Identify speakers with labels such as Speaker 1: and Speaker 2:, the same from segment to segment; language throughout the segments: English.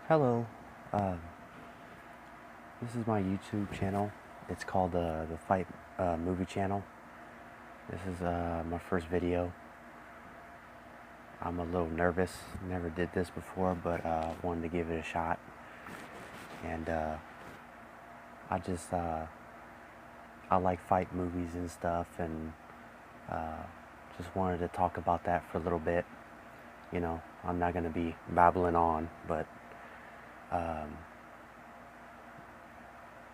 Speaker 1: Hello, um, this is my YouTube channel. It's called the Fight Movie Channel. This is my first video. I'm a little nervous. Never did this before, but wanted to give it a shot. And I just I like fight movies and stuff, and uh, just wanted to talk about that for a little bit. I'm not gonna be babbling on, but um,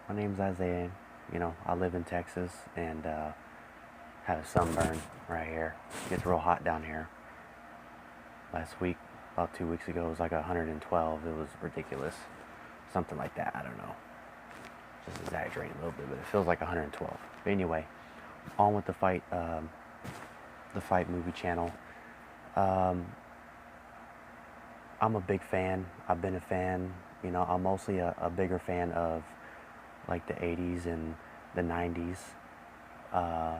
Speaker 1: my name's Isaiah. I live in Texas and had a sunburn right here. It gets real hot down here. Last week, about 2 weeks ago, it was like 112. It was ridiculous. Something like that. I don't know. Just exaggerating a little bit, but it feels like 112. But anyway, on with the Fight Movie Channel. Um, I'm a big fan. I've been a fan. I'm mostly a bigger fan of like the 80s and the 90s. Uh,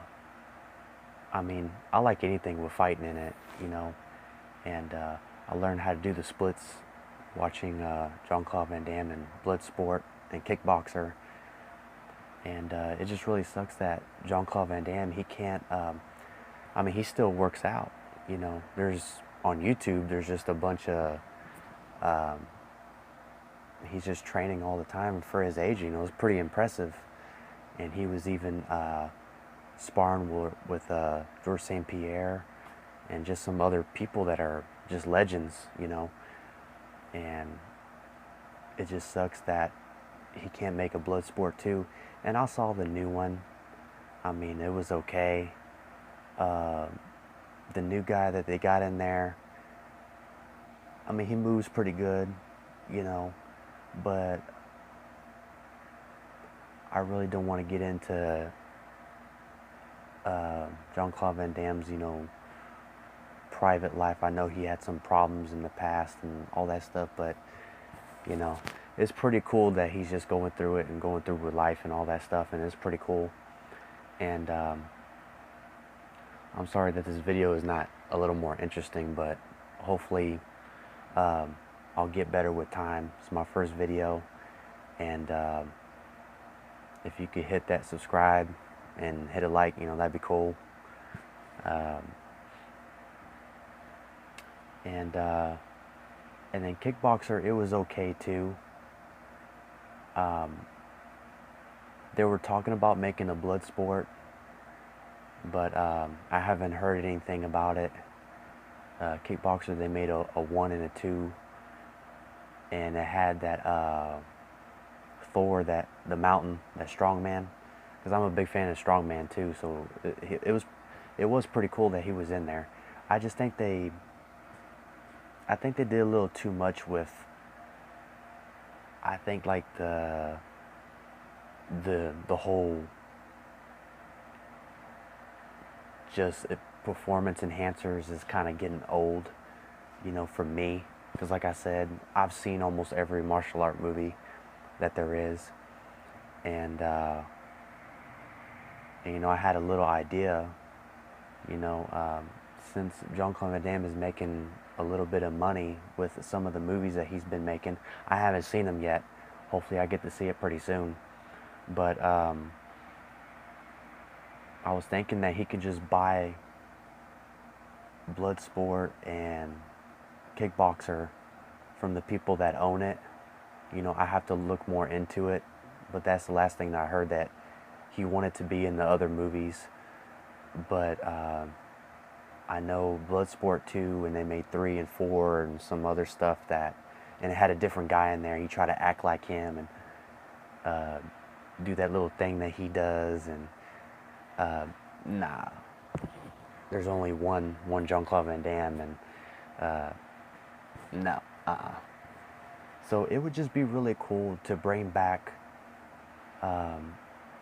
Speaker 1: I mean, I like anything with fighting in it, and I learned how to do the splits watching Jean-Claude Van Damme in Bloodsport and Kickboxer. And it just really sucks that Jean-Claude Van Damme, he can't, I mean, he still works out. There's, on YouTube, there's just a bunch of, um, he's just training all the time for his age. It's pretty impressive. And he was even sparring with Georges St. Pierre and just some other people that are just legends, and it just sucks that he can't make a Bloodsport 2. And I saw the new one. I mean, it was okay. Uh, the new guy that they got in there, I mean, he moves pretty good, but I really don't want to get into Jean-Claude Van Damme's, private life. I know he had some problems in the past and all that stuff, but you know, it's pretty cool that he's just going through it and going through with life and all that stuff, and it's pretty cool. And I'm sorry that this video is not a little more interesting, but hopefully I'll get better with time. It's my first video, and if you could hit that subscribe and hit a like, that'd be cool. Um, and and then Kickboxer, it was okay too. Um, they were talking about making a blood sport, but I haven't heard anything about it. Kickboxer, they made a 1 and a 2, and it had that Thor, that the Mountain, that Strongman, because I'm a big fan of Strongman too. So it was pretty cool that he was in there. I just think I think they did a little too much with, I think, like the whole just performance enhancers is kind of getting old, for me. Because like I said, I've seen almost every martial art movie that there is, and I had a little idea, you know, um, since Jean-Claude Van Damme is making a little bit of money with some of the movies that he's been making. I haven't seen them yet. Hopefully I get to see it pretty soon. But I was thinking that he could just buy Bloodsport and Kickboxer from the people that own it. I have to look more into it, but that's the last thing that I heard, that he wanted to be in the other movies. But I know Bloodsport 2, and they made 3 and 4 and some other stuff, and it had a different guy in there. He tried to act like him and uh, do that little thing that he does, and nah. There's only one Jean-Claude Van Damme, and no. So it would just be really cool to bring back. Um,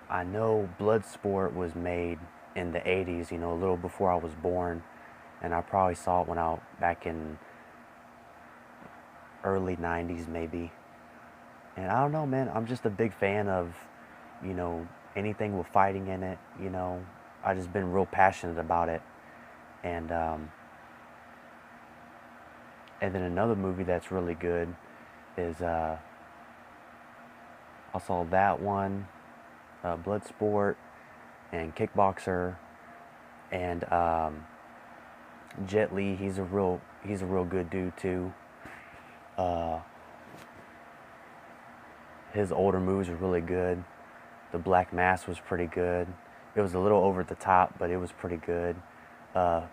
Speaker 1: I know Bloodsport was made in the 80s, a little before I was born, and I probably saw it when back in early 90s maybe. And I don't know, man, I'm just a big fan of, anything with fighting in it, I just been real passionate about it. And then another movie that's really good is I saw that one, Bloodsport, and Kickboxer, and Jet Li. He's a real good dude too. Uh, his older movies were really good. The Black Mass was pretty good. It was a little over the top, but it was pretty good. Uh,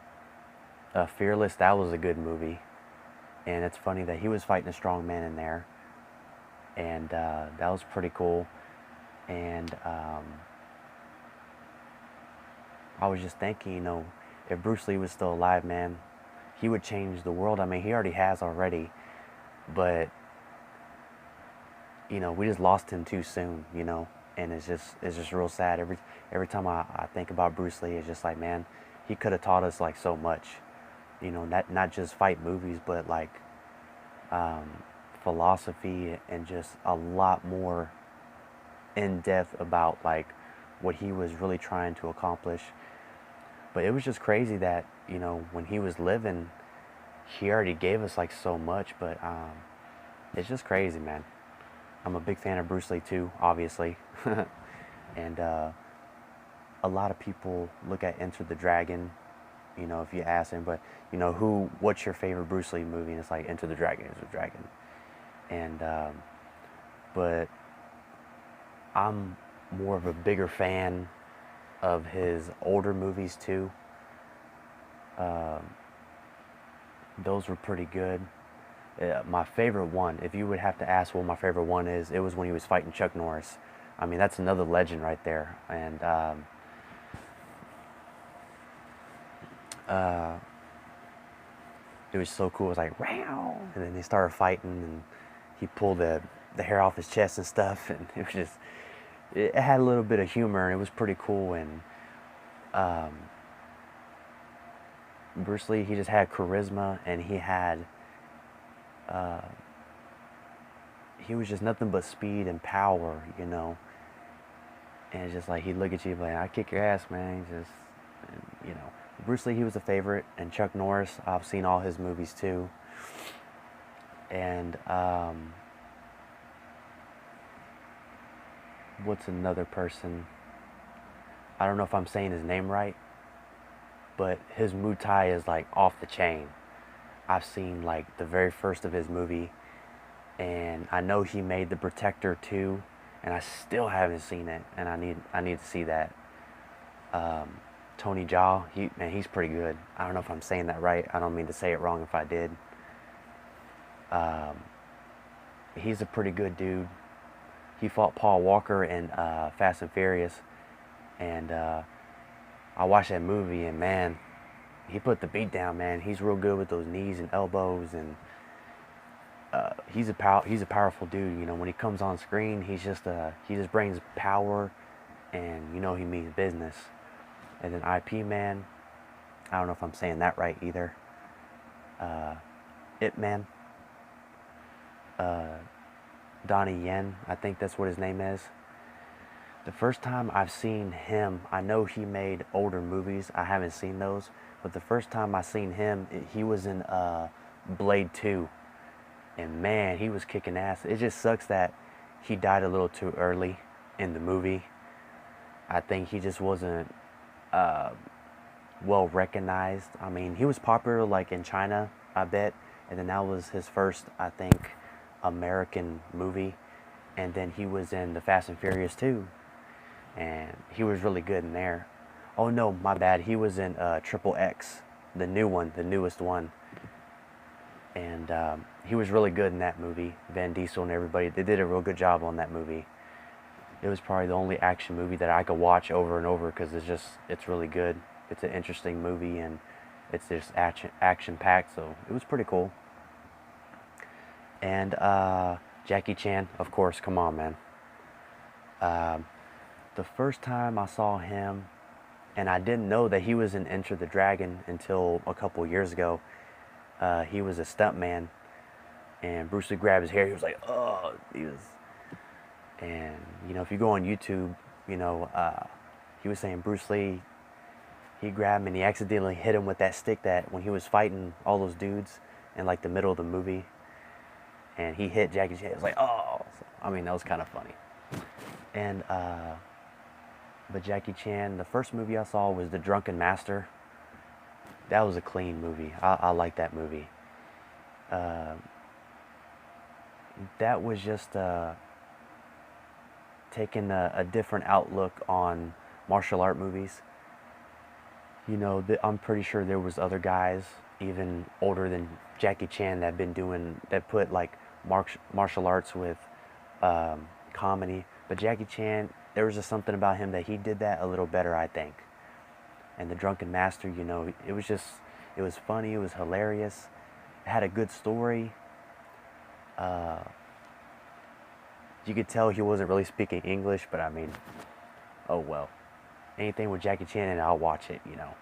Speaker 1: Fearless, that was a good movie. And it's funny that he was fighting a strong man in there. And that was pretty cool. And I was just thinking, if Bruce Lee was still alive, man, he would change the world. I mean, he already has already. But, we just lost him too soon. And it's just real sad. Every time I think about Bruce Lee, it's just like, man, he could have taught us like so much. Not just fight movies, but like um, philosophy and just a lot more in depth about like what he was really trying to accomplish. But it was just crazy that when he was living, he already gave us like so much. But it's just crazy, man. I'm a big fan of Bruce Lee too, obviously. And a lot of people look at Enter the Dragon, if you ask him, but what's your favorite Bruce Lee movie? And it's like Enter the Dragon, Enter the Dragon. And but I'm more of a bigger fan of his older movies too. Um, those were pretty good. My favorite one, if you would have to ask what my favorite one is, it was when he was fighting Chuck Norris. I mean, that's another legend right there. And it was so cool. It was like, wow. And then they started fighting, and he pulled the hair off his chest and stuff. And it was just, it had a little bit of humor, and it was pretty cool. And um, Bruce Lee, he just had charisma, and uh, he was just nothing but speed and power. And it's just like he'd look at you like, I kick your ass, man. He's just, and, Bruce Lee, he was a favorite, and Chuck Norris, I've seen all his movies too. And what's another person? I don't know if I'm saying his name right, but his Muay Thai is like off the chain. I've seen like the very first of his movie, and I know he made The Protector too, and I still haven't seen it, and I need to see that. Tony Jaa, he's pretty good. I don't know if I'm saying that right. I don't mean to say it wrong if I did. Um, he's a pretty good dude. He fought Paul Walker in Fast and Furious, and I watched that movie, and man, he put the beat down, man. He's real good with those knees and elbows, and he's a powerful dude. When he comes on screen, he just brings power, and he means business. And then IP Man, I don't know if I'm saying that right either. Ip Man, uh, Donnie Yen, I think that's what his name is. The first time I've seen him, I know he made older movies. I haven't seen those, but the first time I seen him, he was in Blade 2, and man, he was kicking ass. It just sucks that he died a little too early in the movie. I think he just wasn't uh, well recognized. I mean, he was popular like in China, I bet, and then that was his first, I think, American movie. And then he was in the Fast and Furious 2, and he was really good in there. Oh no, my bad. He was in Triple X, the new one, the newest one, and he was really good in that movie. Vin Diesel and everybody, they did a real good job on that movie. It was probably the only action movie that I could watch over and over because it's really good. It's an interesting movie, and it's just action packed, so it was pretty cool. And Jackie Chan, of course, come on, man. Um, the first time I saw him, and I didn't know that he was in Enter the Dragon until a couple years ago. He was a stuntman, and Bruce Lee grabbed his hair. He was like, oh, and if you go on YouTube, he was saying Bruce Lee, he grabbed him and he accidentally hit him with that stick that when he was fighting all those dudes in like the middle of the movie. and he hit Jackie Chan. It was like, oh, so, I mean, that was kind of funny. And but Jackie Chan, the first movie I saw was The Drunken Master. That was a clean movie. I like that movie. Uh, that was just taking a different outlook on martial art movies. You know, I'm pretty sure there was other guys even older than Jackie Chan that been doing that put like martial arts with comedy. But Jackie Chan, there was just something about him that he did that a little better, I think. And The Drunken Master, you know, it was funny, it was hilarious, it had a good story. Uh, you could tell he wasn't really speaking English, but I mean, oh well. Anything with Jackie Chan and I'll watch it, you know.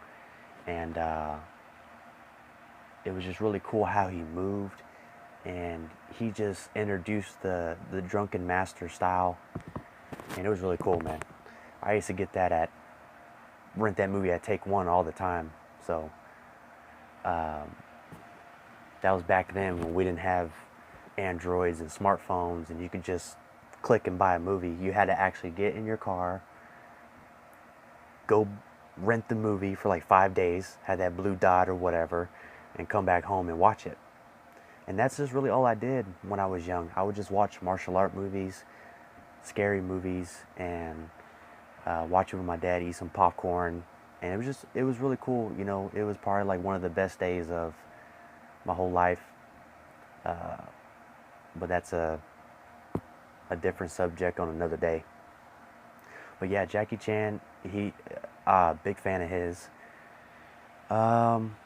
Speaker 1: And it was just really cool how he moved, and he just introduced the Drunken Master style, and it was really cool, man. I used to get that at rent that movie at Take One all the time. So um, that was back then when we didn't have Androids and smartphones, and you could just click and buy a movie. You had to actually get in your car, go rent the movie for like 5 days, had that blue dot or whatever, and come back home and watch it. And that's just really all I did when I was young. I would just watch martial art movies, scary movies, and watch it with my dad, eat some popcorn. And it was really cool. You know, it was probably like one of the best days of my whole life. Uh, but that's a different subject on another day. But yeah, Jackie Chan, big fan of his. Um,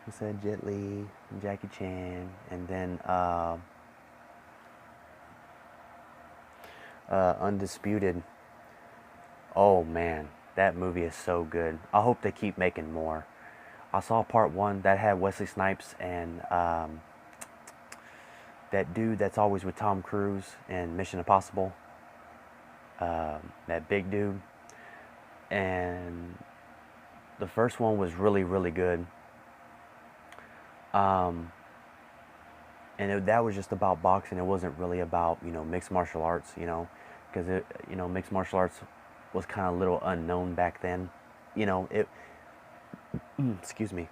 Speaker 1: who said Jet Li, Jackie Chan, and then Undisputed. Oh man, that movie is so good. I hope they keep making more. I saw part one that had Wesley Snipes and that dude that's always with Tom Cruise in Mission Impossible. That big dude. And the first one was really, really good. Um, that was just about boxing. It wasn't really about, you know, mixed martial arts, you know, because you know, mixed martial arts was kind of a little unknown back then. You know, excuse me,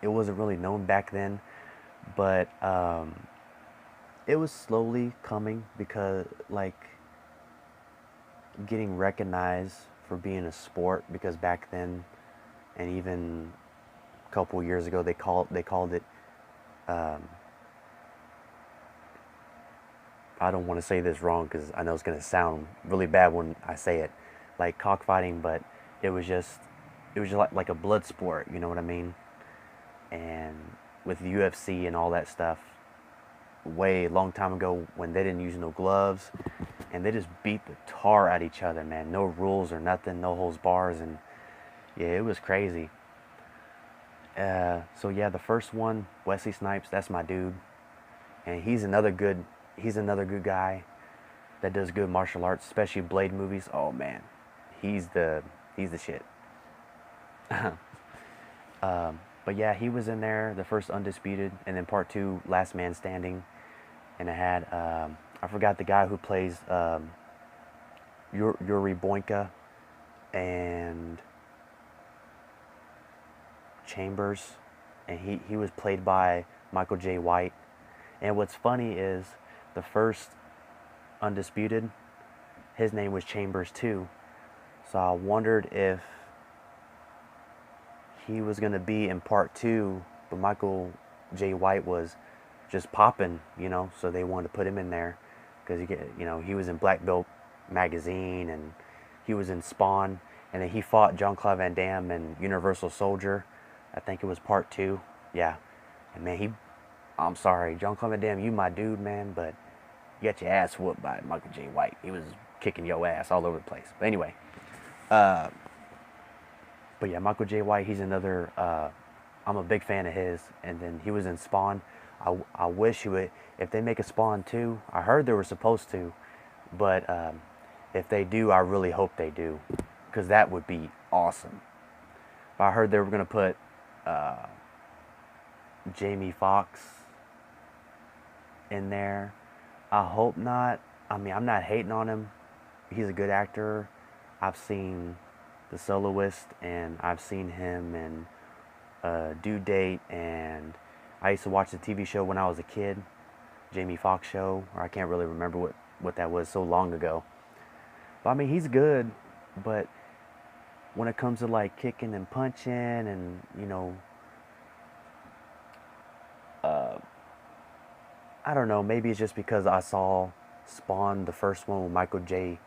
Speaker 1: it wasn't really known back then, but it was slowly coming because like getting recognized for being a sport, because back then and even a couple years ago they called it um, I don't want to say this wrong because I know it's going to sound really bad when I say it, like cockfighting, but it was just like a blood sport, you know what I mean? And with the UFC and all that stuff, way long time ago when they didn't use no gloves and they just beat the tar at each other, man. No rules or nothing, no holds bars, and yeah, it was crazy. So yeah, the first one, Wesley Snipes, that's my dude, and he's another good guy that does good martial arts, especially Blade movies. Oh man, he's the shit. But yeah, he was in there, the first Undisputed, and then part two, Last Man Standing, and it had I forgot the guy who plays Yuri Boyka and Chambers, and he was played by Michael J. White. And what's funny is the first Undisputed, his name was Chambers too. So I wondered if he was gonna be in part two, but Michael J. White was just popping, you know. So they wanted to put him in there because you know, he was in Black Belt magazine and he was in Spawn, and then he fought Jean-Claude Van Damme in Universal Soldier. I think it was part two. Yeah, and man, I'm sorry, Jean-Claude Van Damme, you my dude, man, but you got your ass whooped by Michael J. White. He was kicking your ass all over the place. But anyway, uh, but yeah, Michael J. White, he's another. I'm a big fan of his, and then he was in Spawn. I wish he would. If they make a Spawn 2, I heard they were supposed to, but if they do, I really hope they do, because that would be awesome. But I heard they were gonna put Jamie Foxx in there. I hope not. I mean, I'm not hating on him. He's a good actor. I've seen The Soloist, and I've seen him in Due Date, and I used to watch the TV show when I was a kid, Jamie Foxx show, or I can't really remember what that was, so long ago. But I mean, he's good, but when it comes to like kicking and punching and, uh, I don't know, maybe it's just because I saw Spawn, the first one with Michael J.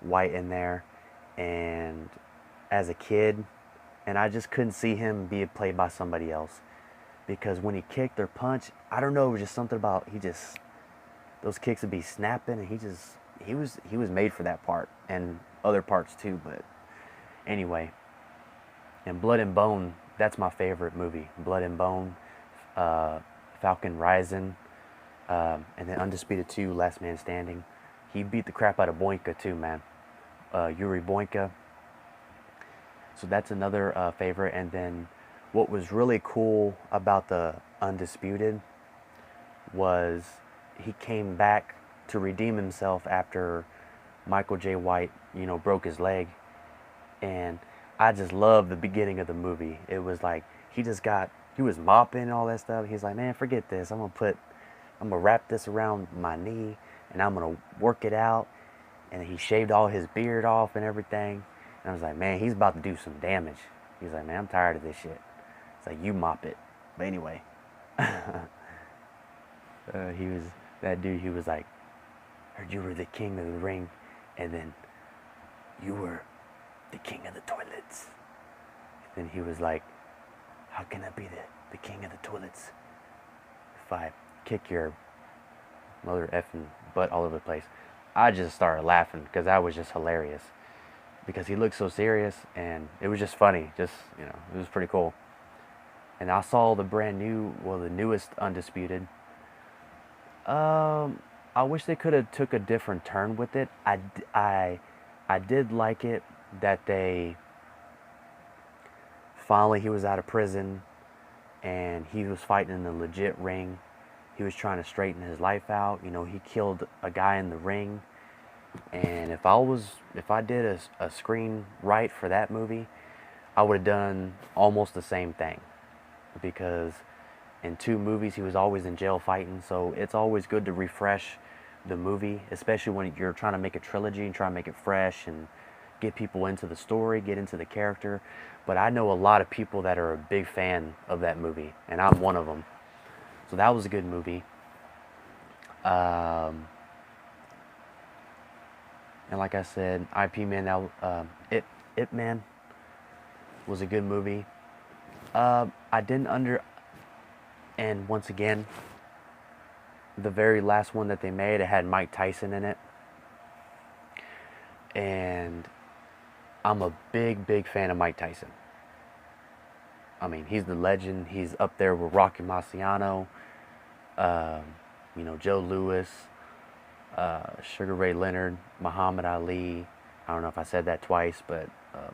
Speaker 1: White in there, and as a kid, and I just couldn't see him being played by somebody else, because when he kicked or punched, I don't know, it was just something about those kicks would be snapping, and he was made for that part and other parts too. But anyway, and Blood and Bone, that's my favorite movie. Blood and Bone, Falcon Rising, and then Undisputed 2, Last Man Standing. He beat the crap out of Boinka too, man. Yuri Boinka. So that's another favorite. And then what was really cool about the Undisputed was he came back to redeem himself after Michael J. White, broke his leg. And I just love the beginning of the movie. It was like he was mopping and all that stuff. He's like, man, forget this. I'm gonna wrap this around my knee, and I'm gonna work it out. And he shaved all his beard off and everything. And I was like, man, he's about to do some damage. He's like, man, I'm tired of this shit. It's like, you mop it. But anyway, he was like, heard you were the king of the ring, and then you were the king of the toilets. And then he was like, how can I be the king of the toilets if I kick your mother effing butt all over the place? I just started laughing because that was just hilarious, because he looked so serious, and it was just funny. Just, it was pretty cool. And I saw the the newest Undisputed. I wish they could have took a different turn with it. I did like it that they finally, he was out of prison and he was fighting in a legit ring. He was trying to straighten his life out. He killed a guy in the ring. And if I did a screen right for that movie, I would have done almost the same thing. Because in 2 movies, he was always in jail fighting. So it's always good to refresh the movie, especially when you're trying to make a trilogy and try to make it fresh and get people into the story, get into the character. But I know a lot of people that are a big fan of that movie, and I'm one of them. So that was a good movie. And like I said, IP Man, Ip Man was a good movie. And once again, the very last one that they made, it had Mike Tyson in it. And I'm a big, big fan of Mike Tyson. I mean, he's the legend. He's up there with Rocky Marciano, Joe Louis, Sugar Ray Leonard, Muhammad Ali. I don't know if I said that twice, but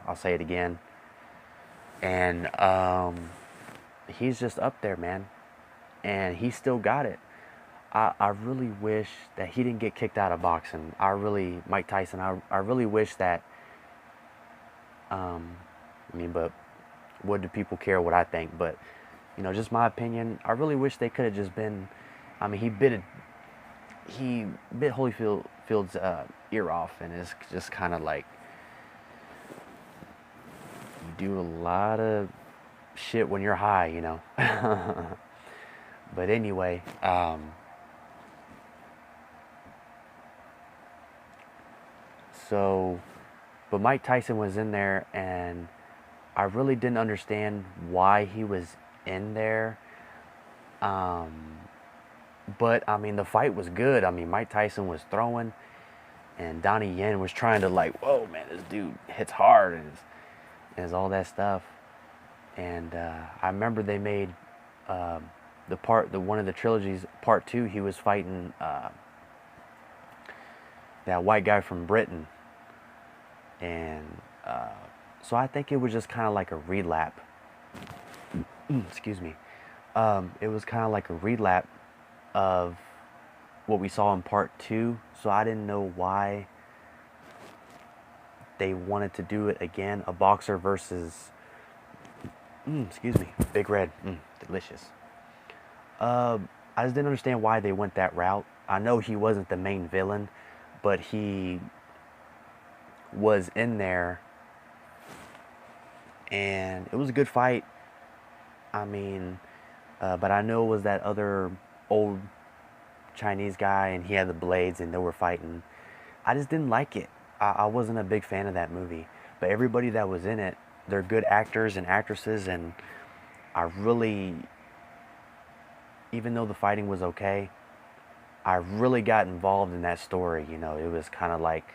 Speaker 1: I'll say it again. And he's just up there, man. And he still got it. I really wish that he didn't get kicked out of boxing. Mike Tyson, I really wish that, but what do people care what I think? But, just my opinion, I really wish they could have just been, he bit Holyfield's ear off, and it's just kind of like, you do a lot of shit when you're high, But anyway, but Mike Tyson was in there, and I really didn't understand why he was in there. But the fight was good. Mike Tyson was throwing, and Donnie Yen was trying to whoa, man, this dude hits hard, and all that stuff. And I remember they made one of the trilogies, part 2. He was fighting that white guy from Britain, and so I think it was just kind of like a relap. Excuse me. It was kind of like a relap of what we saw in part two, so I didn't know why they wanted to do it again. A boxer versus, excuse me, Big Red, delicious. I just didn't understand why they went that route. I know he wasn't the main villain, but he was in there, and it was a good fight. I mean, but I know it was that other old Chinese guy, and he had the blades, and they were fighting. I just didn't like it. I wasn't a big fan of that movie. But everybody that was in it, they're good actors and actresses, and I really, even though the fighting was okay, I really got involved in that story. You know, it was kind of like,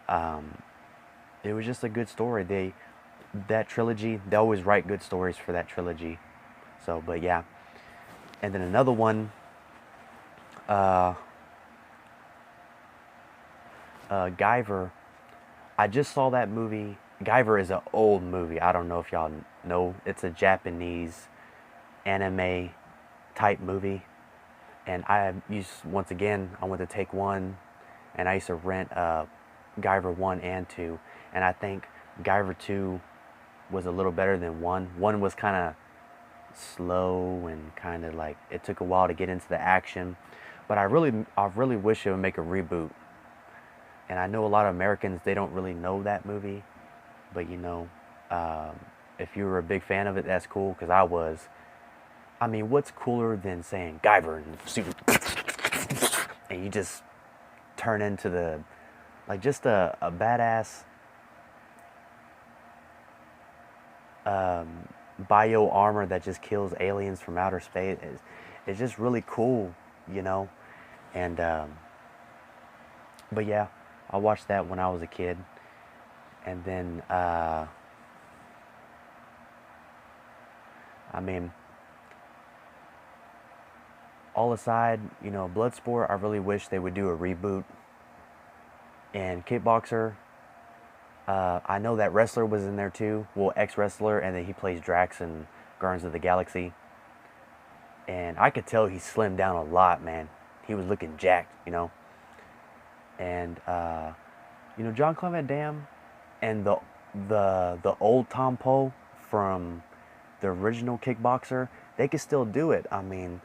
Speaker 1: um, it was just a good story. That trilogy, they always write good stories for that trilogy. So, but yeah. And then another one, uh, Guyver. I just saw that movie. Guyver is an old movie. I don't know if y'all know. It's a Japanese anime type movie. And I used, once again, I went to Take One, and I used to rent Guyver 1 and 2. And I think Guyver 2 was a little better than 1. 1 was kind of slow and kind of like, it took a while to get into the action. But I really wish it would make a reboot. And I know a lot of Americans, they don't really know that movie. But you know, um, if you were a big fan of it, that's cool, because I was. I mean, what's cooler than saying Guyver and super, and you just turn into the, like, just a badass bio armor that just kills aliens from outer space. It's just really cool, you know? And, but yeah, I watched that when I was a kid. And then, I mean, all aside, you know, Bloodsport, I really wish they would do a reboot. And Kickboxer, I know that wrestler was in there too. Well, ex-wrestler, and then he plays Drax in Guardians of the Galaxy. And I could tell he slimmed down a lot, man. He was looking jacked, you know. And you know, John Clement Dam and the old Tom Poe from the original Kickboxer, they could still do it. I mean,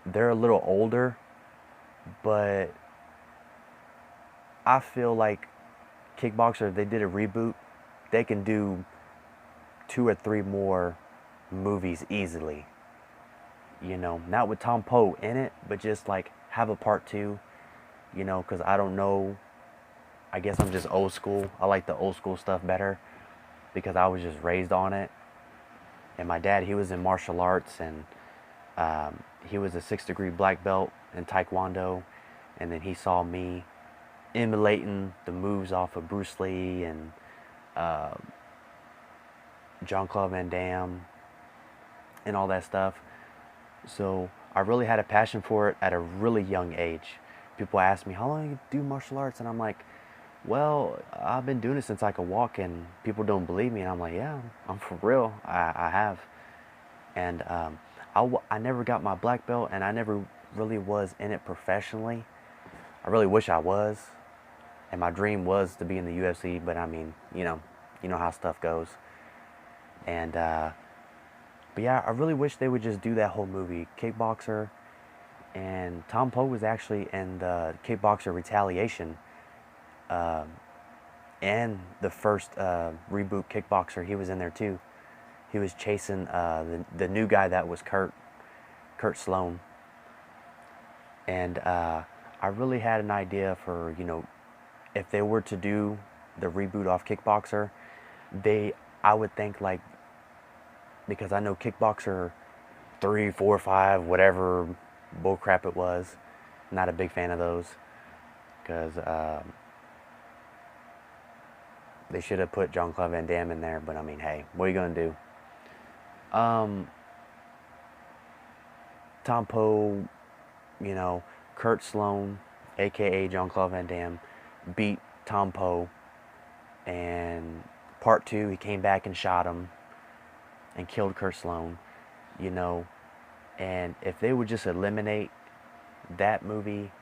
Speaker 1: they're a little older, but I feel like Kickboxer, if they did a reboot, they can do 2 or 3 more movies easily. You know, not with Tom Poe in it, but just like have a part two. You know, because I don't know. I guess I'm just old school. I like the old school stuff better because I was just raised on it. And my dad, he was in martial arts, and he was a 6th-degree black belt in Taekwondo. And then he saw me emulating the moves off of Bruce Lee and uh, Jean-Claude Van Damme and all that stuff. So I really had a passion for it at a really young age. People ask me, how long do you do martial arts? And I'm like, well, I've been doing it since I could walk, and people don't believe me. And I'm like, yeah, I'm for real. I have. And I never got my black belt, and I never really was in it professionally. I really wish I was. And my dream was to be in the UFC, but I mean, you know how stuff goes. And but yeah, I really wish they would just do that whole movie, Kickboxer. And Tom Poe was actually in the Kickboxer Retaliation, and the first reboot Kickboxer. He was in there too. He was chasing the new guy that was Kurt Sloan. And I really had an idea for, you know, if they were to do the reboot off Kickboxer, I would think like, because I know Kickboxer 3, 4, 5, whatever bullcrap it was, not a big fan of those, because they should have put Jean-Claude Van Damme in there. But I mean, hey, what are you gonna do? Tom Poe, you know, Kurt Sloan, aka Jean-Claude Van Damme, beat Tom Poe, and part two, he came back and shot him and killed Kurt Sloan. You know, And if they would just eliminate that movie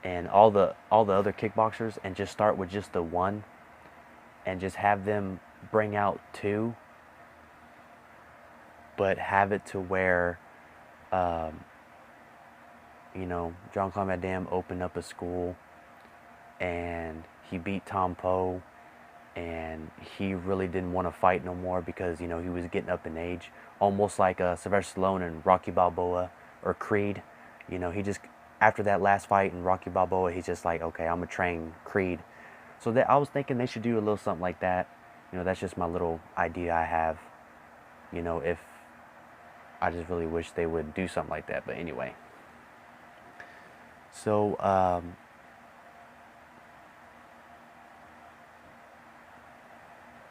Speaker 1: and all the other kickboxers and just start with just the one and just have them bring out two, but have it to where um, Jean-Claude Van Damme opened up a school and he beat Tom Poe and he really didn't want to fight no more because he was getting up in age, almost like Sylvester Stallone in Rocky Balboa or Creed. He just after that last fight in Rocky Balboa, he's just like, okay, I'm gonna train Creed. So that I was thinking they should do a little something like that. That's just my little idea I have. If I just really wish they would do something like that. But anyway, so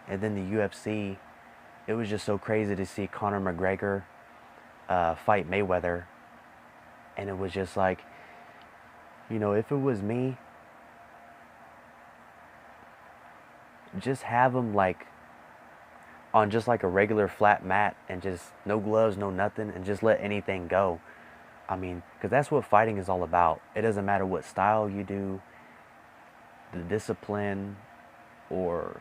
Speaker 1: and then the UFC, it was just so crazy to see Conor McGregor fight Mayweather, and it was just like, if it was me, just have him like on just like a regular flat mat and just no gloves, no nothing, and just let anything go. I mean, because that's what fighting is all about. It doesn't matter what style you do, the discipline, or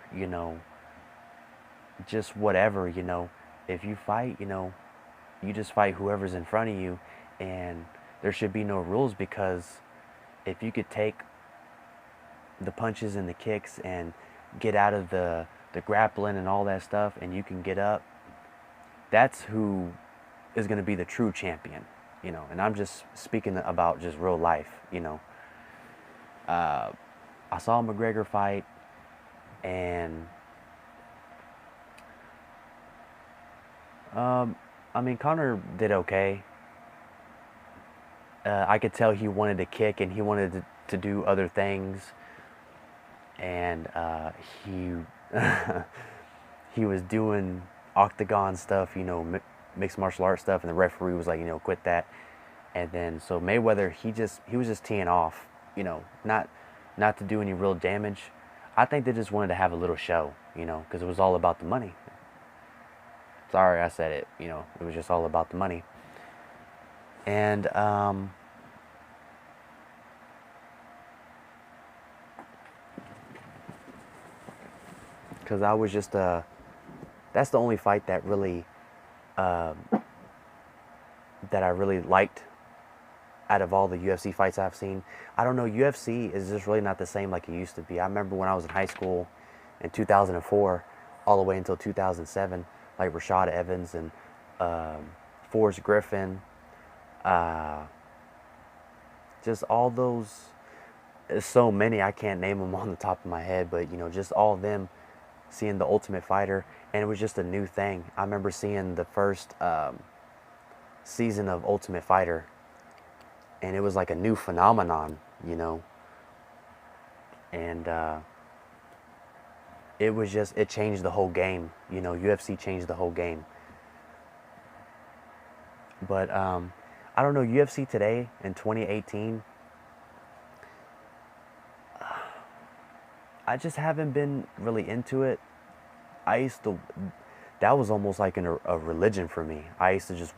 Speaker 1: just whatever. If you fight, you just fight whoever's in front of you, and there should be no rules, because if you could take the punches and the kicks and get out of the grappling and all that stuff, and you can get up, that's who is going to be the true champion. And I'm just speaking about just real life. I saw McGregor fight, and I mean, Conor did okay. I could tell he wanted to kick and he wanted to do other things, and he he was doing octagon stuff, mixed martial arts stuff, and the referee was like, quit that. And then so Mayweather, he was just teeing off, not to do any real damage. I think they just wanted to have a little show, because it was all about the money. Sorry, I said it. It was just all about the money. And because I was just that's the only fight that really that I really liked out of all the UFC fights I've seen. I don't know, UFC is just really not the same like it used to be. I remember when I was in high school in 2004, all the way until 2007, like Rashad Evans and Forrest Griffin, just all those. There's so many, I can't name them on the top of my head, but just all of them, seeing the Ultimate Fighter, and it was just a new thing. I remember seeing the first season of Ultimate Fighter, and it was like a new phenomenon, and it changed the whole game. UFC changed the whole game. But I don't know, UFC today in 2018, I just haven't been really into it. That was almost like a religion for me. I used to just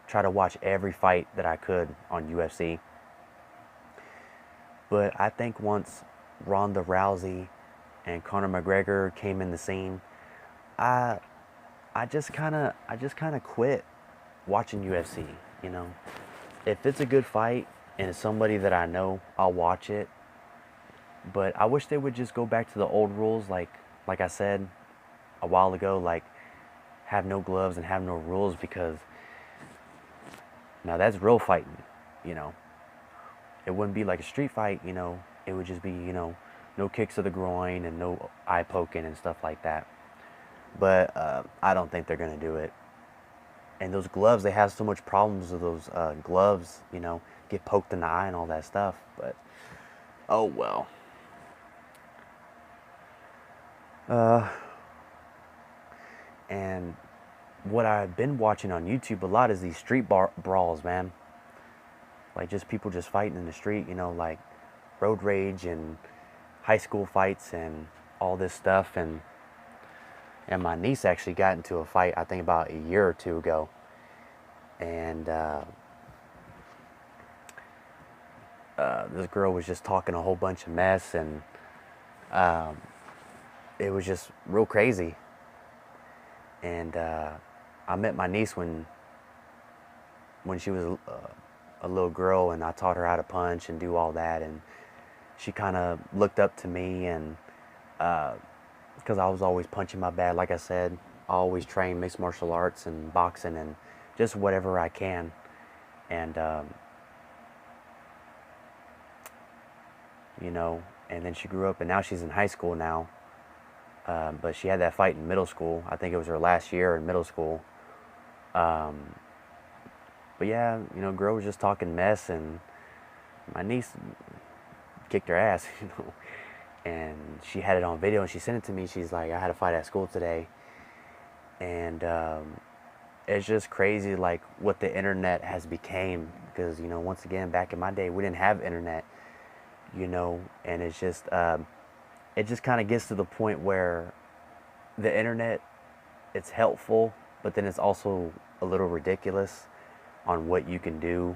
Speaker 1: try to watch every fight that I could on UFC. But I think once Ronda Rousey and Conor McGregor came in the scene, I just kind of quit watching UFC. If it's a good fight and it's somebody that I know, I'll watch it. But I wish they would just go back to the old rules, like I said a while ago, like have no gloves and have no rules, because now that's real fighting. It wouldn't be like a street fight. It would just be no kicks to the groin and no eye poking and stuff like that. But I don't think they're gonna do it. And those gloves, they have so much problems with those gloves. Get poked in the eye and all that stuff. But oh well. And what I've been watching on YouTube a lot is these street brawls, man. Like just people just fighting in the street, like road rage and high school fights and all this stuff. And my niece actually got into a fight, I think about a year or two ago. and this girl was just talking a whole bunch of mess, and um, it was just real crazy. And I met my niece when she was a little girl, and I taught her how to punch and do all that, and she kind of looked up to me, and because I was always punching my bag, like I said, I always train mixed martial arts and boxing and just whatever I can, and you know, and then she grew up, and now she's in high school now. But she had that fight in middle school. I think it was her last year in middle school. Um, but yeah, you know, girl was just talking mess, and my niece kicked her ass, you know. And she had it on video, and she sent it to me. She's like, I had a fight at school today, and it's just crazy, like what the internet has became. Because you know, once again, back in my day, we didn't have internet, you know, and it just kind of gets to the point where the internet, it's helpful, but then it's also a little ridiculous on what you can do.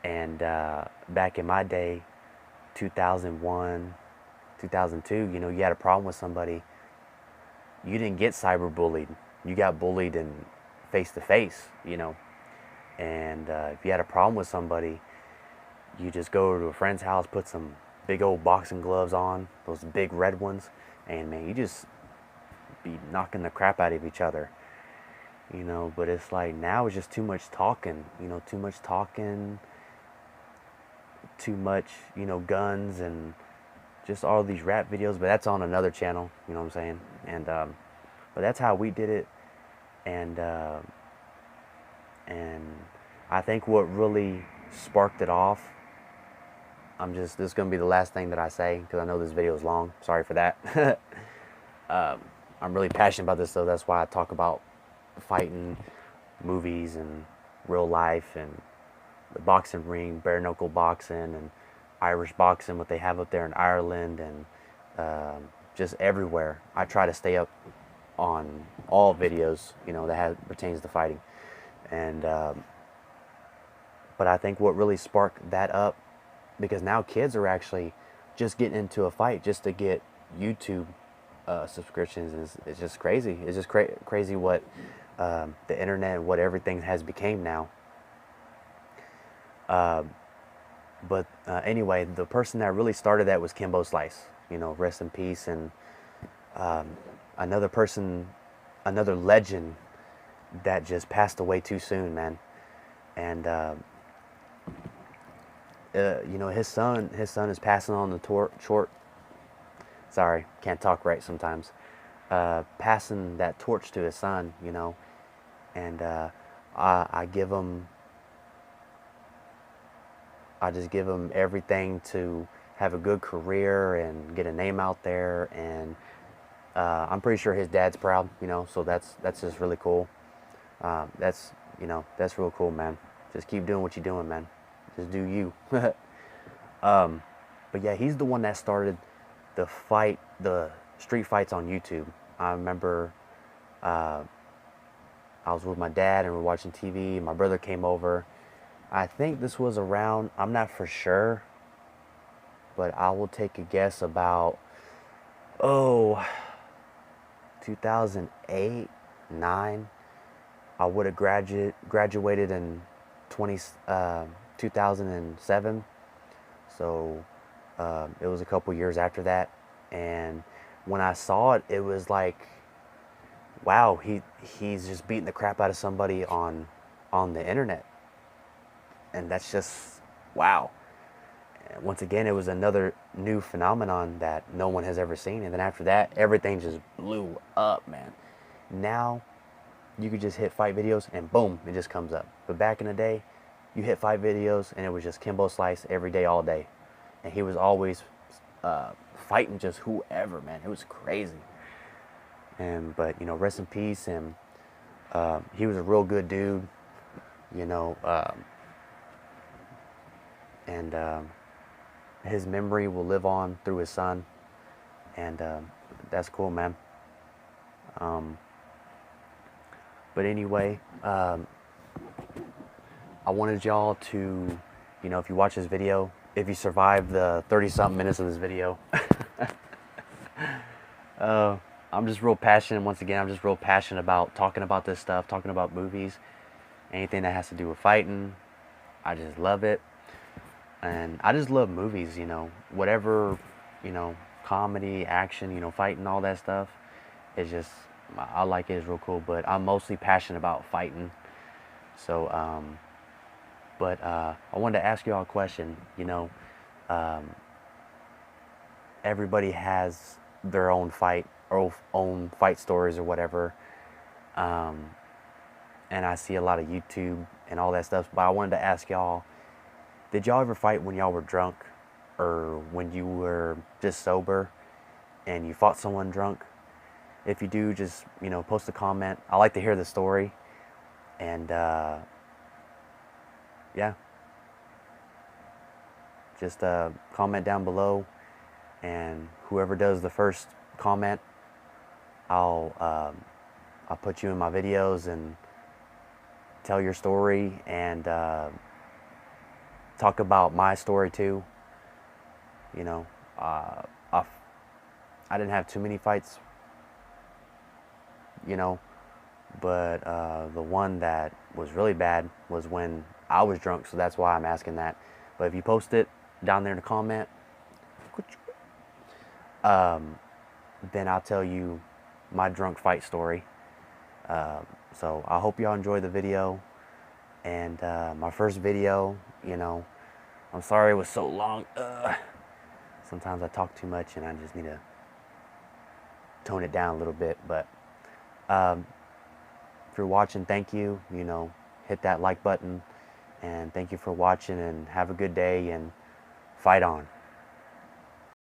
Speaker 1: And back in my day, 2001, 2002, you know, you had a problem with somebody, you didn't get cyberbullied. You got bullied in face to face, you know. And if you had a problem with somebody, you just go to a friend's house, put some big old boxing gloves on, those big red ones, and man, you just be knocking the crap out of each other, you know. But it's like now it's just too much talking, you know, too much talking, too much, you know, guns and just all these rap videos. But that's on another channel, you know what I'm saying? And but that's how we did it, and and I think what really sparked it off. This is gonna be the last thing that I say because I know this video is long. Sorry for that. I'm really passionate about this, though. That's why I talk about fighting, movies, and real life, and the boxing ring, bare knuckle boxing, and Irish boxing, what they have up there in Ireland, and just everywhere. I try to stay up on all videos, you know, that pertains to fighting, and but I think what really sparked that up, because now kids are actually just getting into a fight just to get YouTube subscriptions, is it's just crazy. It's just crazy what the internet and what everything has became now. But anyway, the person that really started that was Kimbo Slice. You know, rest in peace. And another person, another legend that just passed away too soon, man. And you know, his son is passing on the torch. Sorry, can't talk right sometimes. Passing that torch to his son, you know, and I give him, I just give him everything to have a good career and get a name out there, and I'm pretty sure his dad's proud, you know. So that's just really cool. That's, you know, that's real cool, man. Just keep doing what you're doing, man. Just do you. But yeah, he's the one that started the street fights on YouTube. I remember I was with my dad and we were watching TV. My brother came over. I think this was around, I'm not for sure, but I will take a guess about, 2008, 9. I would have graduated in 2007. So it was a couple years after that. And when I saw it, it was like, wow, he's just beating the crap out of somebody on the internet. And that's just, wow. And once again, it was another new phenomenon that no one has ever seen. And then after that, everything just blew up, man. Now you could just hit fight videos and boom, it just comes up. But back in the day, you hit fight videos and it was just Kimbo Slice every day, all day. And he was always fighting just whoever, man. It was crazy. And but you know, rest in peace. And he was a real good dude, you know. And his memory will live on through his son, and that's cool, man. But anyway, I wanted y'all to, you know, if you watch this video, if you survive the 30-something minutes of this video, uh, I'm just real passionate. Once again, I'm just real passionate about talking about this stuff, talking about movies, anything that has to do with fighting. I just love it. And I just love movies, you know, whatever, you know, comedy, action, you know, fighting, all that stuff. It's just, I like it, it's real cool, but I'm mostly passionate about fighting. So, I wanted to ask you all a question. You know, um, everybody has their own fight or own fight stories or whatever. Um, and I see a lot of YouTube and all that stuff. But I wanted to ask y'all, did y'all ever fight when y'all were drunk or when you were just sober and you fought someone drunk? If you do, just, you know, post a comment. I like to hear the story. And yeah, just comment down below. And whoever does the first comment, I'll put you in my videos and tell your story and talk about my story too. You know, I didn't have too many fights, you know, but the one that was really bad was when I was drunk, so that's why I'm asking that. But if you post it down there in the comment, then I'll tell you my drunk fight story. So I hope y'all enjoy the video. And my first video, you know, I'm sorry it was so long. Sometimes I talk too much and I just need to tone it down a little bit. But if you're watching, thank you. You know, hit that like button. And thank you for watching and have a good day and fight on.